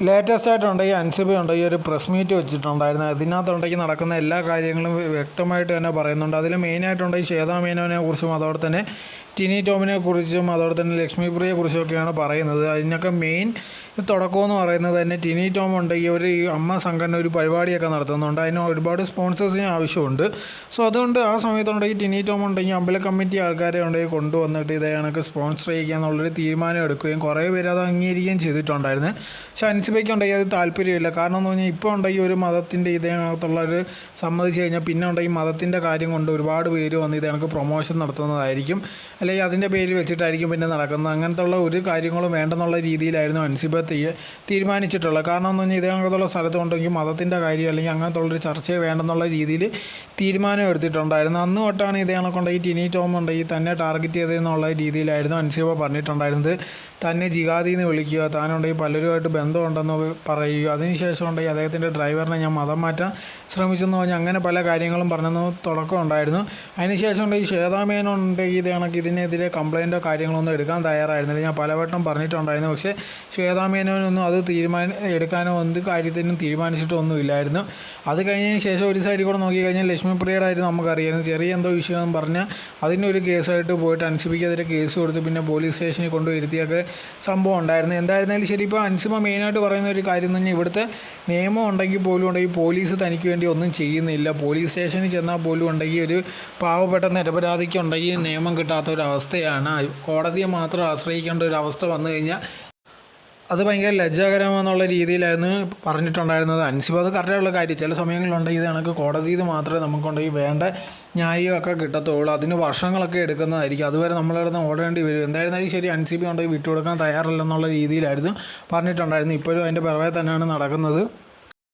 Latest ആയിട്ടുണ്ടെങ്കിൽ അൻസിബ ഉണ്ടെങ്കിൽ ഒരു പ്രസ് മീറ്റ് വെച്ചിട്ടുണ്ടായിരുന്നു. അതിനകത്തുണ്ടെങ്കിൽ നടക്കുന്ന എല്ലാ കാര്യങ്ങളും വ്യക്തമായിട്ട് തന്നെ പറയുന്നുണ്ട്. അതിൽ മെയിനായിട്ടുണ്ടെങ്കിൽ ശ്വേതാ മേനോനെ കുറിച്ചും അതോടെ തന്നെ ടിനി ടോമിനെ കുറിച്ചും അതോടെ തന്നെ ലക്ഷ്മിപ്രിയയെ കുറിച്ചൊക്കെയാണ് പറയുന്നത്. അതിനൊക്കെ മെയിൻ തുടക്കമെന്ന് പറയുന്നത് തന്നെ ടിനി ടോം ഉണ്ടെങ്കിൽ ഒരു അമ്മ സംഘടന ഒരു പരിപാടിയൊക്കെ നടത്തുന്നുണ്ട്. അതിന് ഒരുപാട് സ്പോൺസേഴ്സിന് ആവശ്യമുണ്ട്. സോ അതുകൊണ്ട് ആ സമയത്തുണ്ടെങ്കിൽ ടിനി ടോം ഉണ്ടെങ്കിൽ അമ്പല കമ്മിറ്റി ആൾക്കാരെ ഉണ്ടെങ്കിൽ കൊണ്ടുവന്നിട്ട് ഇതേ കണക്ക് സ്പോൺസർ ചെയ്യുക എന്നുള്ളൊരു തീരുമാനം എടുക്കുകയും കുറേ പേര് അത് അംഗീകരിക്കുകയും ചെയ്തിട്ടുണ്ടായിരുന്നു. പക്ഷേ അൻസിബയ്ക്ക് ഉണ്ടെങ്കിൽ അത് താല്പര്യമില്ല. കാരണം എന്ന് പറഞ്ഞാൽ ഇപ്പോൾ ഉണ്ടെങ്കിൽ ഒരു മതത്തിൻ്റെ ഇതിനകത്തുള്ളൊരു സമ്മതിച്ച് കഴിഞ്ഞാൽ പിന്നെ ഉണ്ടെങ്കിൽ മതത്തിൻ്റെ കാര്യം കൊണ്ട് ഒരുപാട് പേര് വന്ന് ഇത് കണക്ക് പ്രൊമോഷൻ നടത്തുന്നതായിരിക്കും, അല്ലെങ്കിൽ അതിൻ്റെ പേര് വെച്ചിട്ടായിരിക്കും പിന്നെ നടക്കുന്നത്. അങ്ങനത്തെ ഉള്ള ഒരു കാര്യങ്ങളും വേണ്ടെന്നുള്ള രീതിയിലായിരുന്നു അൻസിബ തീരുമാനിച്ചിട്ടുള്ളത്. കാരണം എന്ന് പറഞ്ഞാൽ ഇതിനകത്തുള്ള സ്ഥലത്തുണ്ടെങ്കിൽ മതത്തിൻ്റെ കാര്യം അല്ലെങ്കിൽ അങ്ങനത്തെ ഉള്ളൊരു ചർച്ചയെ വേണ്ടെന്നുള്ള രീതിയിൽ തീരുമാനം എടുത്തിട്ടുണ്ടായിരുന്നു. അന്ന് തൊട്ടാണ് ഇതേ കണക്കുണ്ടെങ്കിൽ ടിനി ടോം ഉണ്ടെങ്കിൽ തന്നെ ടാർഗറ്റ് ചെയ്തതെന്നുള്ള രീതിയിലായിരുന്നു അൻസിബ പറഞ്ഞിട്ടുണ്ടായിരുന്നത്. തന്നെ ജിഹാദി എന്ന് വിളിക്കുക, താനുണ്ടെങ്കിൽ പലരുമായിട്ട് ബന്ധമുണ്ടെന്ന് പറയുക, അതിനുശേഷം ഉണ്ടെങ്കിൽ അദ്ദേഹത്തിൻ്റെ ഡ്രൈവറിനെ ഞാൻ മതം മാറ്റാൻ ശ്രമിച്ചെന്ന് പറഞ്ഞാൽ അങ്ങനെ പല കാര്യങ്ങളും പറഞ്ഞെന്ന് തുടക്കം ഉണ്ടായിരുന്നു. അതിനുശേഷം ഉണ്ടെങ്കിൽ ശ്വേതാ മേനോൻ ഉണ്ടെങ്കിൽ ഇത് കണക്ക് ഇതിനെതിരെ കംപ്ലയിൻറ്റോ കാര്യങ്ങളൊന്നും എടുക്കാൻ തയ്യാറായിരുന്നില്ല. ഞാൻ പലവട്ടം പറഞ്ഞിട്ടുണ്ടായിരുന്നു. പക്ഷേ ശ്വേതാ മേനോനൊന്നും അത് എടുക്കാനോ എന്ത് കാര്യത്തിനും തീരുമാനിച്ചിട്ടൊന്നുമില്ലായിരുന്നു. അത് കഴിഞ്ഞതിന് ശേഷം ഒരു സൈഡിൽ കൂടെ നോക്കിക്കഴിഞ്ഞാൽ ലക്ഷ്മിപ്രിയയുടെ ആയിരുന്നു നമുക്കറിയായിരുന്നു. ചെറിയ എന്തോ വിഷയമെന്ന് പറഞ്ഞാൽ അതിനൊരു കേസായിട്ട് പോയിട്ട് അൻസിബയ്ക്കെതിരെ കേസ് കൊടുത്ത് പിന്നെ പോലീസ് സ്റ്റേഷനിൽ കൊണ്ടുവരുത്തിയൊക്കെ സംഭവം ഉണ്ടായിരുന്നു. എന്തായിരുന്നാലും ശരി, ഇപ്പോൾ അൻസിബ മെയിനായിട്ട് പറയുന്ന ഒരു കാര്യം എന്ന് പറഞ്ഞാൽ ഇവിടുത്തെ നിയമം ഉണ്ടെങ്കിൽ പോലും ഉണ്ടെങ്കിൽ പോലീസ് തനിക്ക് വേണ്ടി ഒന്നും ചെയ്യുന്നില്ല. പോലീസ് സ്റ്റേഷനിൽ ചെന്നാൽ പോലും ഉണ്ടെങ്കിൽ ഒരു പാവപ്പെട്ട നിരപരാധിക്കുണ്ടെങ്കിൽ നിയമം കിട്ടാത്ത ഒരു അവസ്ഥയാണ്. കോടതിയെ മാത്രം ആശ്രയിക്കേണ്ട ഒരു അവസ്ഥ വന്നു കഴിഞ്ഞാൽ അത് ഭയങ്കര ലജ്ജാകരമെന്നുള്ള രീതിയിലായിരുന്നു പറഞ്ഞിട്ടുണ്ടായിരുന്നത് അൻസിബ. അത് കറക്റ്റായുള്ള കാര്യം. ചില സമയങ്ങളുണ്ടെങ്കിൽ ഇത് കണക്ക് കോടതിയിൽ മാത്രമേ നമുക്കുണ്ടെങ്കിൽ വേണ്ട ന്യായമൊക്കെ കിട്ടത്തുള്ളൂ. അതിന് വർഷങ്ങളൊക്കെ എടുക്കുന്നതായിരിക്കും. അതുവരെ നമ്മളിവിടെ ഓടേണ്ടി വരും. എന്തായിരുന്നാലും ശരി, അൻസിബ ഉണ്ടെങ്കിൽ വിട്ടുകൊടുക്കാൻ തയ്യാറല്ലെന്നുള്ള രീതിയിലായിരുന്നു പറഞ്ഞിട്ടുണ്ടായിരുന്നു. ഇപ്പോഴും അതിൻ്റെ പിറകെ തന്നെയാണ് നടക്കുന്നത്.